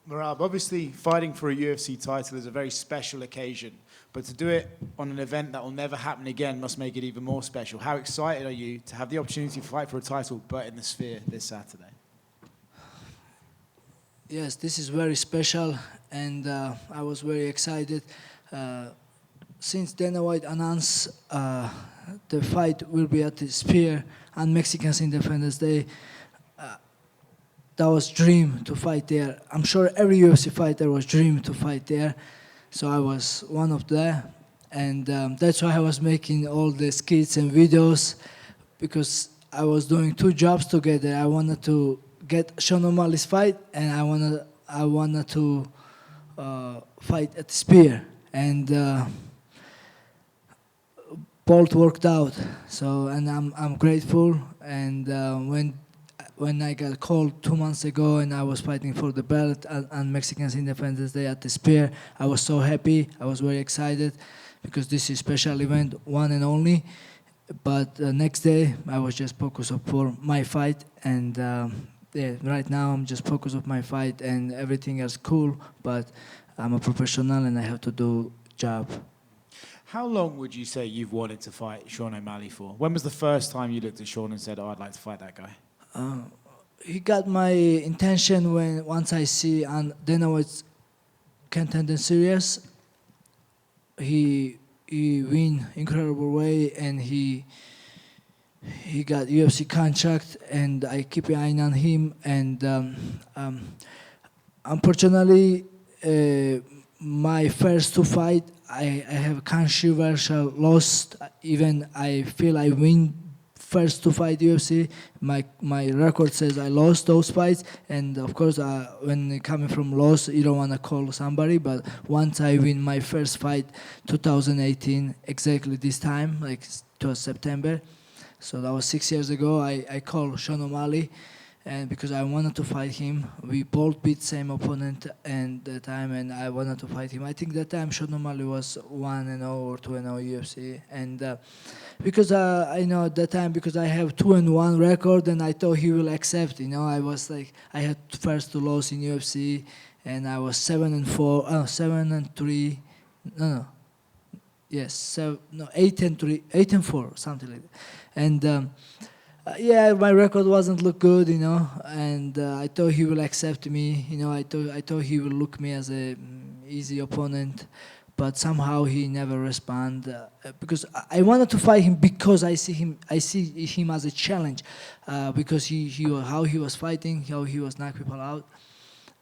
Merab, obviously fighting for a UFC title is a very special occasion, but to do it on an event that will never happen again must make it even more special. How excited are you to have the opportunity to fight for a title, but in the Sphere this Saturday? Yes, this is very special, and I was very excited. Since Dana White announced the fight will be at the Sphere on Mexican Independence Day, that was dream to fight there. I'm sure every UFC fighter was dream to fight there, so I was one of them, and that's why I was making all the skits and videos, because I was doing two jobs together. I wanted to get Sean OMalley's fight, and I wanted to fight at the Spear, and both worked out. So, and I'm grateful. And when I got called 2 months ago, and I was fighting for the belt on Mexican Independence Day at the Spear, I was so happy. I was very excited because this is a special event, one and only. But next day, I was just focused for my fight, and yeah, right now I'm just focused on my fight, and everything is cool. But I'm a professional, and I have to do job. How long would you say you've wanted to fight Sean OMalley for? When was the first time you looked at Sean and said, "Oh, I'd like to fight that guy"? He got my intention when once I see on Dana White's Contender Series, he win incredible way, and he got UFC contract, and I keep an eye on him. And unfortunately, my first two fight, I have controversial lost. Even I feel I win first two fight UFC. My record says I lost those fights, and of course, when coming from loss, you don't want to call somebody. But once I win my first fight, 2018, exactly this time, like it was September. So that was 6 years ago. I called Sean OMalley, and because I wanted to fight him. We both beat same opponent and the time, and I wanted to fight him. I think that time Sean OMalley was 1-0 or 2-0 UFC, and because I know at that time, because I have 2-1 record, and I thought he will accept. I was like, I had first two loss in UFC, and I was 7-4, 7-3, no, yes, 8-3, 8-4, something like that, and. Yeah, my record wasn't look good, and I thought he will accept me. I thought he will look me as a easy opponent, but somehow he never respond. Because I wanted to fight him because I see him as a challenge, because how he was fighting, how he was knocking people out,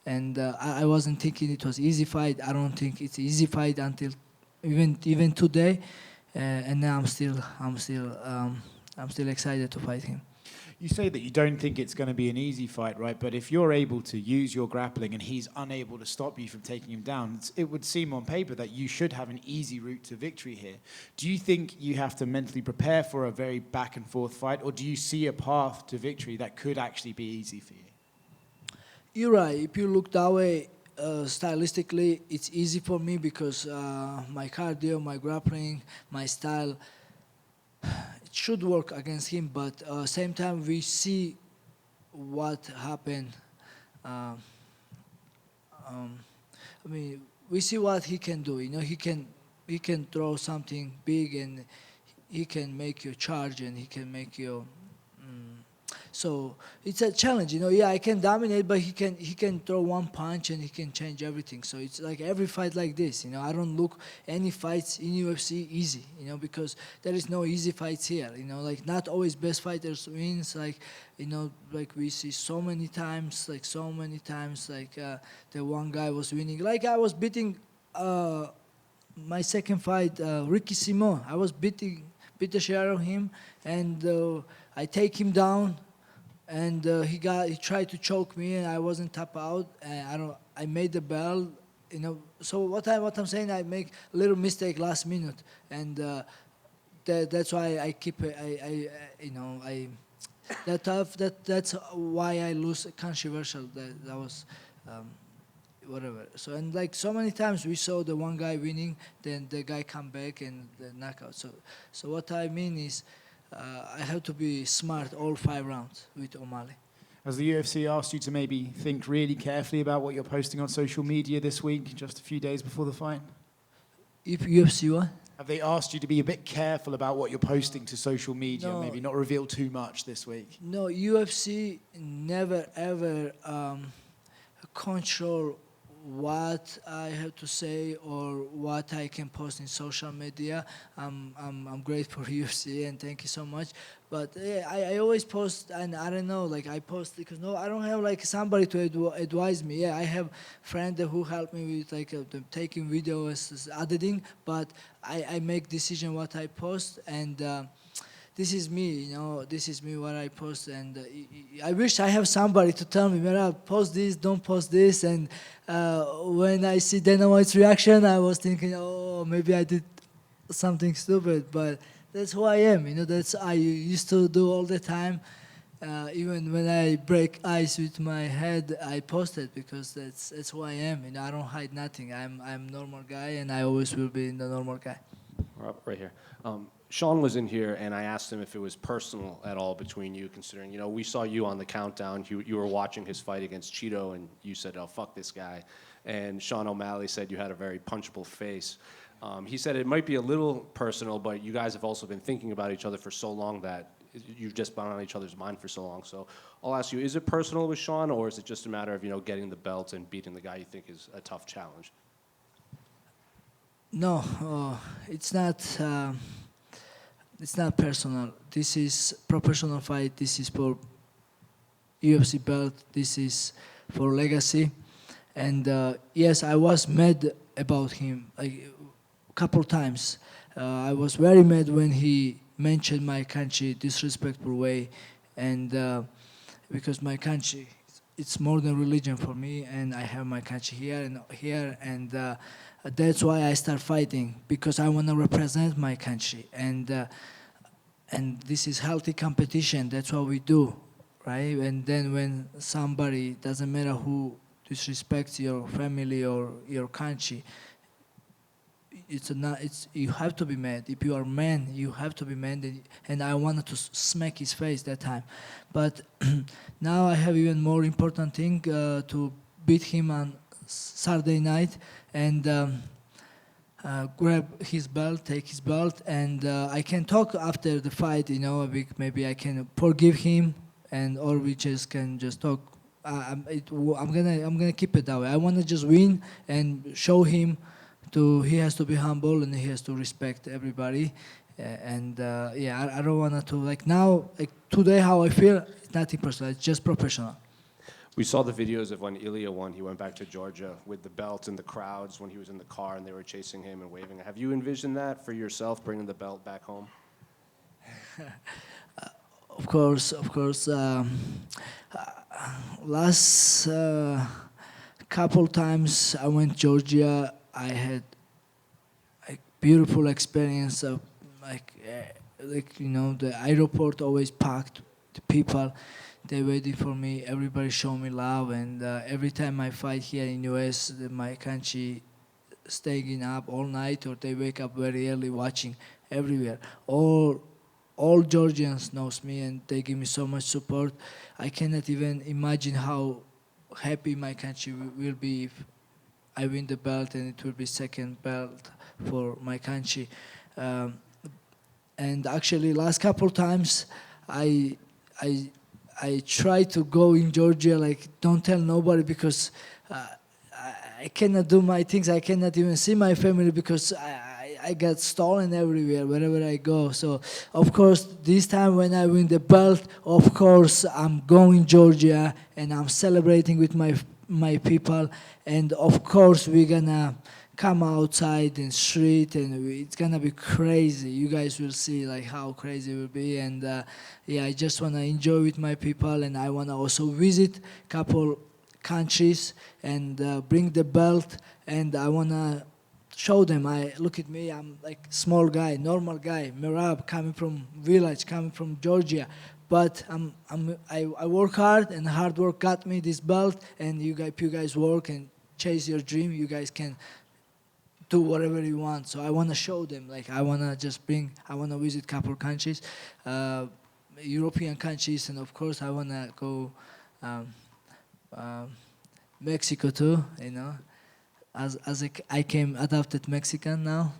and I wasn't thinking it was easy fight. I don't think it's easy fight until even today, and now I'm still excited to fight him. You say that you don't think it's going to be an easy fight, right? But if you're able to use your grappling and he's unable to stop you from taking him down, it would seem on paper that you should have an easy route to victory here. Do you think you have to mentally prepare for a very back and forth fight, or do you see a path to victory that could actually be easy for you? You're right. If you look that way, stylistically, it's easy for me because my cardio, my grappling, my style, it should work against him, but same time we see what happened. Um, I mean, we see what he can do. He can throw something big, and he can make you charge, and he can make you. So it's a challenge, Yeah, I can dominate, but he can throw one punch and he can change everything. So it's like every fight like this, I don't look any fights in UFC easy, because there is no easy fights here, Like not always best fighters wins, like we see so many times, like the one guy was winning, like I was beating my second fight, Ricky Simon. I was beat the shit out of him, and I take him down. And he tried to choke me, and I wasn't tap out. And I made the bell, So what I'm saying, I make a little mistake last minute, and that's why I keep it. That's why I lose controversial. That was. Whatever. So, and like so many times we saw the one guy winning, then the guy come back and the knockout. So what I mean is, I have to be smart all 5 rounds with OMalley. Has the UFC asked you to maybe think really carefully about what you're posting on social media this week, just a few days before the fight? If UFC what? Have they asked you to be a bit careful about what you're posting to social media, No. maybe not reveal too much this week? No, UFC never ever control what I have to say or what I can post in social media. I'm great for UFC and thank you so much. But yeah, I always post, and I don't know, like I post because I don't have like somebody to advise me. Yeah, I have friend who help me with like taking videos, editing, but I make decision what I post, and this is me, this is me what I post, and I wish I have somebody to tell me, Merab, post this, don't post this, and when I see Dana White's reaction, I was thinking, oh, maybe I did something stupid, but that's who I am, that's I used to do all the time. Even when I break ice with my head, I post it because that's who I am. I don't hide nothing. I'm a normal guy, and I always will be the normal guy. Right here. Sean was in here, and I asked him if it was personal at all between you, considering, we saw you on the countdown. You were watching his fight against Cheeto, and you said, oh, fuck this guy. And Sean OMalley said you had a very punchable face. He said it might be a little personal, but you guys have also been thinking about each other for so long that you've just been on each other's mind for so long. So I'll ask you, is it personal with Sean, or is it just a matter of, getting the belt and beating the guy you think is a tough challenge? No, it's not. It's not personal. This is professional fight. This is for UFC belt. This is for legacy. And yes, I was mad about him like a couple times. I was very mad when he mentioned my country disrespectful way, and because my country, it's more than religion for me, and I have my country here, and that's why I start fighting, because I want to represent my country, and this is healthy competition. That's what we do, right? And then when somebody, doesn't matter who, disrespects your family or your country, you have to be mad. If you are man, you have to be mad. And I wanted to smack his face that time, but now I have even more important thing to beat him on Saturday night and grab his belt, take his belt, and I can talk after the fight. Maybe I can forgive him, or we just can just talk. I'm gonna keep it that way. I want to just win and show him he has to be humble and he has to respect everybody. Yeah, I don't want to like now, like today, how I feel. It's nothing personal. It's just professional. We saw the videos of when Ilya won. He went back to Georgia with the belt and the crowds when he was in the car and they were chasing him and waving. Have you envisioned that for yourself, bringing the belt back home? Of course. Last couple times I went Georgia, I had like beautiful experience of the airport always packed, the people, they waited for me, everybody showed me love, and every time I fight here in US, my country staying up all night, or they wake up very early watching everywhere. All Georgians knows me and they give me so much support. I cannot even imagine how happy my country will be if I win the belt, and it will be second belt for my country. And actually, last couple times, I try to go in Georgia, like don't tell nobody, because I cannot do my things. I cannot even see my family because I got stolen everywhere, wherever I go. So, of course, this time when I win the belt, of course, I'm going Georgia and I'm celebrating with my people. And of course, we're gonna come outside in street, and it's gonna be crazy. You guys will see like how crazy it will be. And yeah, I just wanna enjoy with my people, and I wanna also visit couple countries and bring the belt, and I wanna show them. Look at me, I'm like small guy, normal guy, Merab, coming from village, coming from Georgia, but I work hard, and hard work got me this belt. And you guys work and chase your dream, you guys can do whatever you want. So I want to show them, like I want to visit couple countries, European countries, and of course I want to go um, um, Mexico too, you know. I came adopted Mexican now.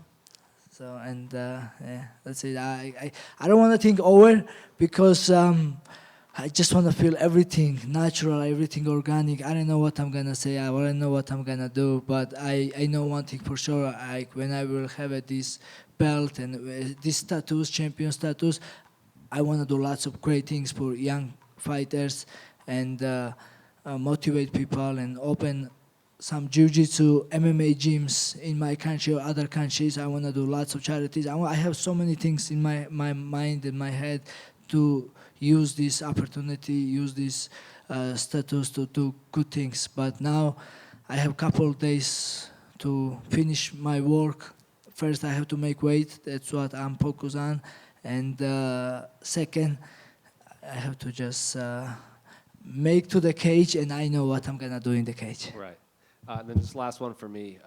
So yeah, that's it. I don't want to think over because I just want to feel everything natural, everything organic. I don't know what I'm gonna say. I don't know what I'm gonna do, but I know one thing for sure. When I will have this belt and this status, champion status, I want to do lots of great things for young fighters and motivate people and open some jiu-jitsu, MMA gyms in my country or other countries. I want to do lots of charities. I have so many things in my mind and my head to use this opportunity, use this status to do good things. But now I have a couple of days to finish my work. First, I have to make weight. That's what I'm focused on. And second, I have to just make to the cage, and I know what I'm going to do in the cage. Right. And then this last one for me.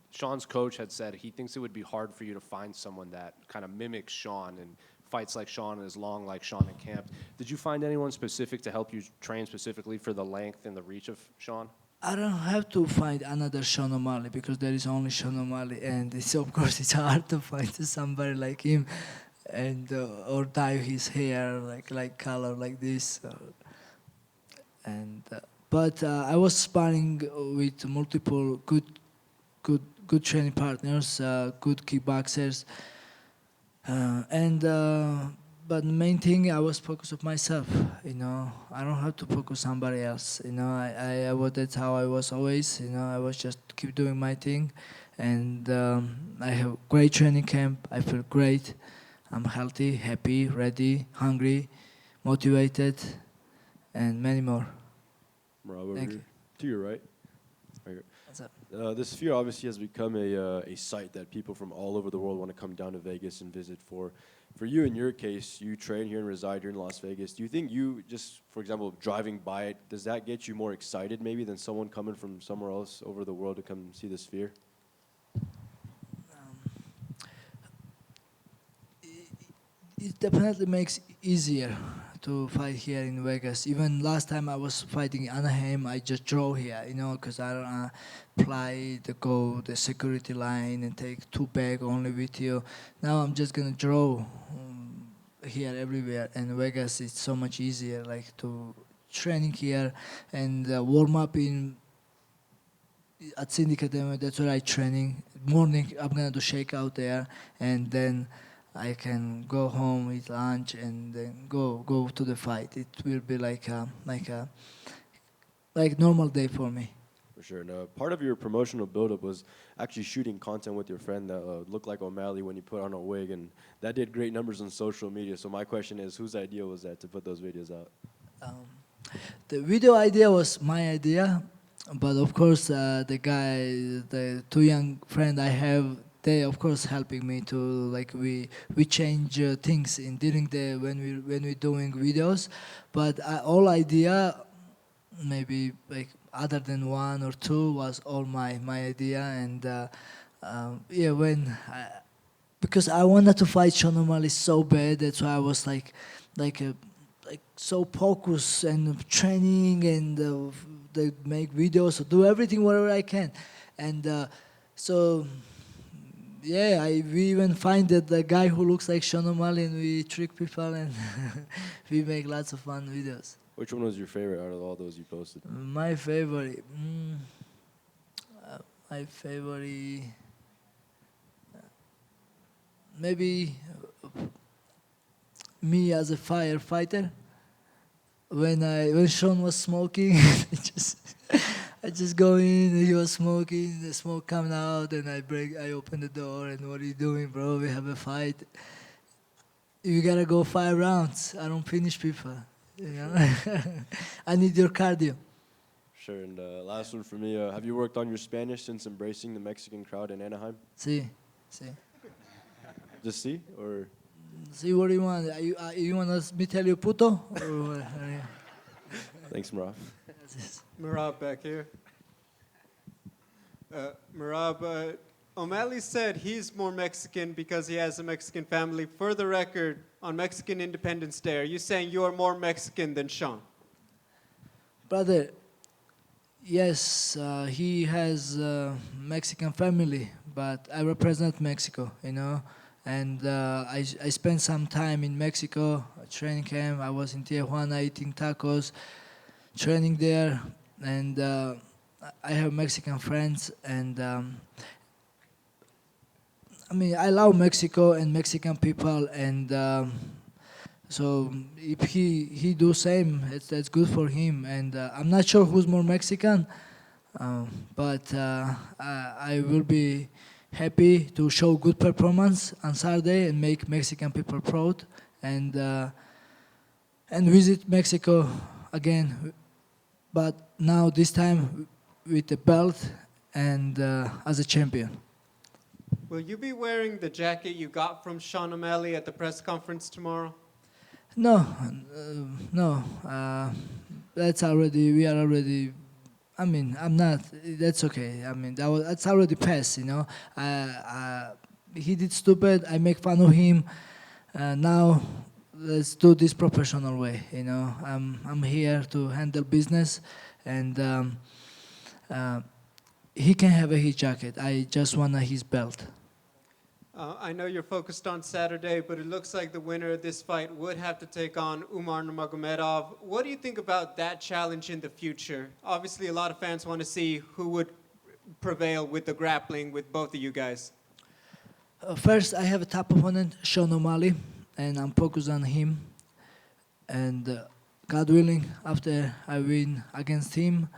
Sean's coach had said he thinks it would be hard for you to find someone that kind of mimics Sean and fights like Sean and is long like Sean in camp. Did you find anyone specific to help you train specifically for the length and the reach of Sean? I don't have to find another Sean OMalley because there is only Sean OMalley, and of course it's hard to find somebody like him, and or dye his hair like color like this, but I was sparring with multiple good training partners, good kickboxers, but the main thing I was focused on myself. You know, I don't have to focus on somebody else. You know, that's how I was always. You know, I was just keep doing my thing, and I have great training camp. I feel great. I'm healthy, happy, ready, hungry, motivated, and many more. Merab, over Thank here. you. To your right. Right here. What's up? This sphere obviously has become a site that people from all over the world want to come down to Vegas and visit for. For you, in your case, you train here and reside here in Las Vegas. Do you think you just, for example, driving by it, does that get you more excited maybe than someone coming from somewhere else over the world to come see the sphere? It definitely makes it easier to fight here in Vegas. Even last time I was fighting in Anaheim, I just drove here, you know, because I don't apply the security line and take 2 bags only with you. Now I'm just gonna draw here everywhere, and Vegas is so much easier, like to training here and warm up at Syndicate. That's where I training. Morning I'm gonna do shakeout there, and then I can go home, eat lunch, and then go to the fight. It will be like normal day for me. For sure. And part of your promotional buildup was actually shooting content with your friend that looked like OMalley when you put on a wig, and that did great numbers on social media. So my question is, whose idea was that to put those videos out? The video idea was my idea, but of course the 2 young friends I have, they of course helping me to we change things during when we doing videos, but all idea maybe other than 1 or 2 was all my idea, and yeah, because I wanted to fight Sean OMalley so bad, that's why I was so focused and training and they make videos, do everything whatever I can, and so. Yeah, we even find that the guy who looks like Sean OMalley, and we trick people and we make lots of fun videos. Which one was your favorite out of all those you posted? My favorite, maybe me as a firefighter. When Sean was smoking, I just go in, he was smoking, the smoke coming out, and I open the door, and what are you doing, bro? We have a fight. You gotta go 5 rounds. I don't finish people, you know? I need your cardio. Sure, and last one for me. Have you worked on your Spanish since embracing the Mexican crowd in Anaheim? See. Just see, or? See, what do you want? You want me tell you puto? Or Thanks, Merab. Merab back here. Merab, OMalley said he's more Mexican because he has a Mexican family. For the record, on Mexican Independence Day, are you saying you are more Mexican than Sean? Brother, yes, he has Mexican family, but I represent Mexico, you know. And I spent some time in Mexico, training camp. I was in Tijuana eating tacos, training there, and I have Mexican friends. And I mean, I love Mexico and Mexican people, and so if he do same, that's good for him. And I'm not sure who's more Mexican, but I will be happy to show good performance on Saturday and make Mexican people proud, and visit Mexico again, but now this time with the belt and as a champion. Will you be wearing the jacket you got from Sean OMalley at the press conference tomorrow? No, no. That's already. We are already. I mean, I'm not. That's okay. I mean, that's already passed. You know. He did stupid. I make fun of him. Now, let's do this professional way. You know. I'm here to handle business, and he can have a his jacket. I just want his belt. I know you're focused on Saturday, but it looks like the winner of this fight would have to take on Nurmagomedov. What do you think about that challenge in the future? Obviously, a lot of fans want to see who would prevail with the grappling with both of you guys. First, I have a top opponent, Sean OMalley, and I'm focused on him. And God willing, after I win against him,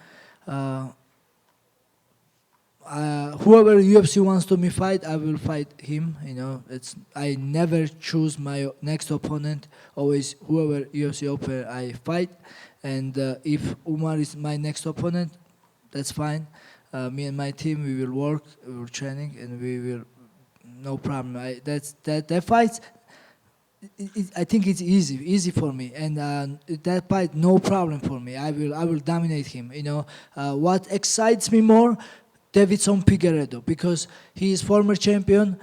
whoever UFC wants to me fight, I will fight him. You know, I never choose my next opponent. Always whoever UFC offer, I fight. And if Umar is my next opponent, that's fine. Me and my team, we will work, we will training, and we will no problem. That fight. I think it's easy for me, and that fight no problem for me. I will dominate him. You know, what excites me more, Davidson Figueiredo, because he is former champion.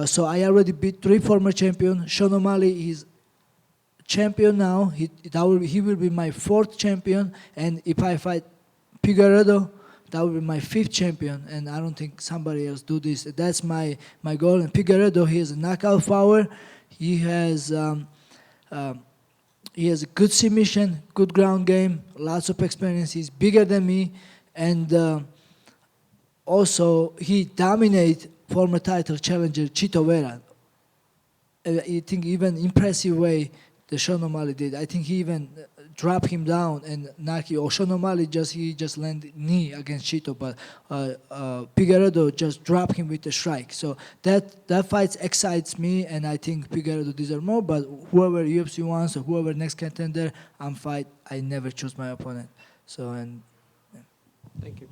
So I already beat 3 former champions. Sean OMalley is champion now. He will be my 4th champion, and if I fight Figueiredo, that will be my 5th champion. And I don't think somebody else do this. That's my goal. And Figueiredo, he has a knockout power. He has a good submission, good ground game, lots of experience. He's bigger than me, and also he dominates former title challenger Chito Vera. I think even impressive way the Sean OMalley did. I think he even dropped him down and knocked you. Or Sean OMalley just landed knee against Chito, but Figueiredo just dropped him with a strike. So that fight excites me, and I think Figueiredo deserves more. But whoever UFC wants or whoever next contender, I'm fight. I never choose my opponent. So and yeah. Thank you.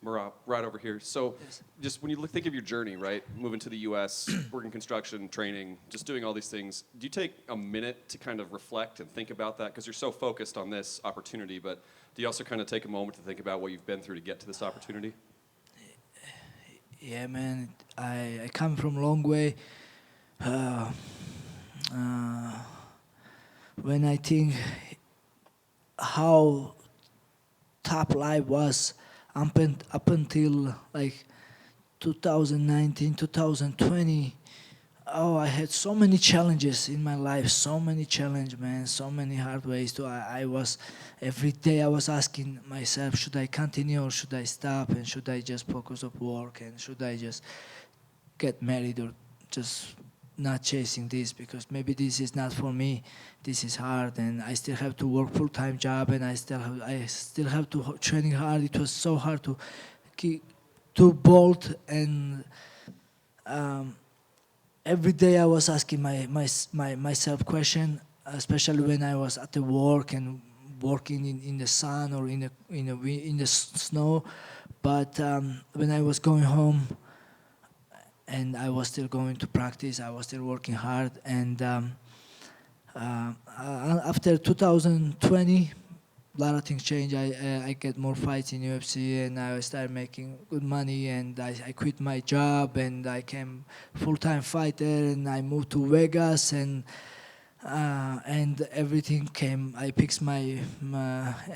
Merab, right over here. So just when you think of your journey, right, moving to the U.S., working construction, training, just doing all these things, do you take a minute to kind of reflect and think about that? Because you're so focused on this opportunity, but do you also kind of take a moment to think about what you've been through to get to this opportunity? Yeah, man, I come from a long way. When I think how top life was up until like 2019, 2020, I had so many challenges in my life, so many challenges, man, so many hard ways. Every day I was asking myself, should I continue or should I stop, and should I just focus on work, and should I just get married or just not chasing this, because maybe this is not for me. This is hard, and I still have to work full-time job, and I still have to training hard. It was so hard to bolt, and every day I was asking myself question, especially when I was at the work and working in the sun or in the snow. But when I was going home, and I was still going to practice, I was still working hard, and after 2020, a lot of things changed. I get more fights in UFC, and I started making good money, and I quit my job, and I became full-time fighter, and I moved to Vegas, and and everything came. I picked my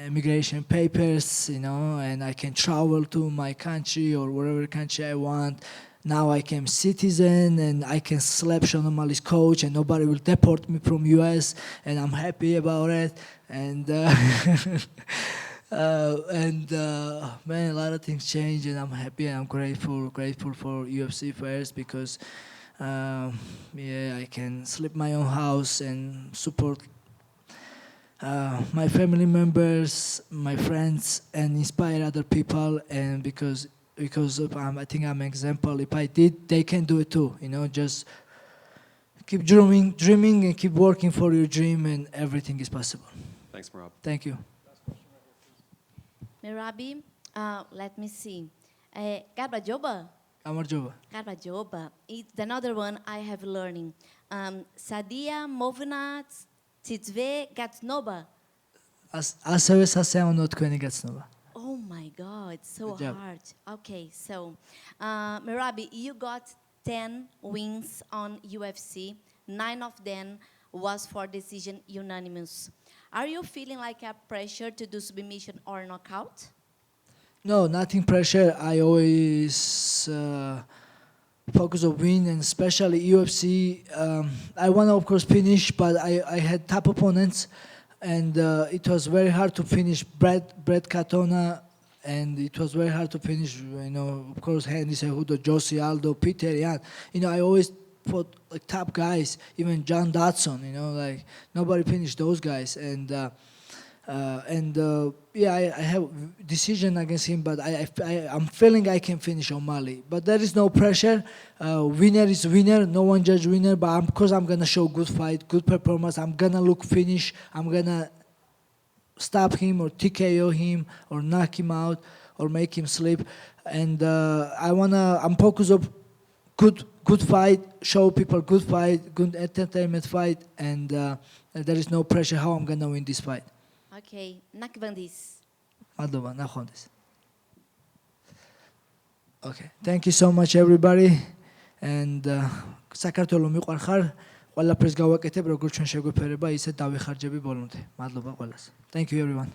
immigration papers, and I can travel to my country or whatever country I want. Now I am citizen and I can slap Sean OMalley's coach and nobody will deport me from US, and I'm happy about it. And man, a lot of things change and I'm happy and I'm grateful for UFC first because I can sleep my own house and support my family members, my friends, and inspire other people. And because I think I'm an example. If I did, they can do it too. Just keep dreaming and keep working for your dream, and everything is possible. Thanks, Merab. Thank you. Merabi, let me see. Garba Joba. Amar Jova. Garba Joba. It's another one I have learning. Sadia Movnat Titzve Gatsnoba. ასევე სასეამოვნო თქვენი გაცნობა. Oh my God, so Good job. hard. Okay, so Merabi, you got 10 wins on UFC. 9 of them was for decision unanimous. Are you feeling like a pressure to do submission or knockout? No, nothing pressure. I always focus on win, and especially UFC. I want to, of course, finish, but I had top opponents, and it was very hard to finish Brett Katona, and it was very hard to finish, of course, Henry Cejudo, Josie Aldo, Peter Yan. I always fought like top guys, even John Dodson, like nobody finished those guys. And I have decision against him, but I'm feeling I can finish OMalley. But there is no pressure. Winner is winner. No one judge winner. But because I'm gonna show good fight, good performance. I'm gonna look finish. I'm gonna stop him or TKO him or knock him out or make him sleep. And I'm focused on good fight. Show people good fight, good entertainment fight, and there is no pressure how I'm gonna win this fight. Okay, Nakbandis. Madlova, nakhondes. Okay, thank you so much everybody, and საქართველო მიყვარხარ, ყველაფერს გავაკეთებ, როგორც ჩვენ შეგვეფერება, ისე დავიხარჯები ბოლომდე. Madlova ყველას. Thank you everyone.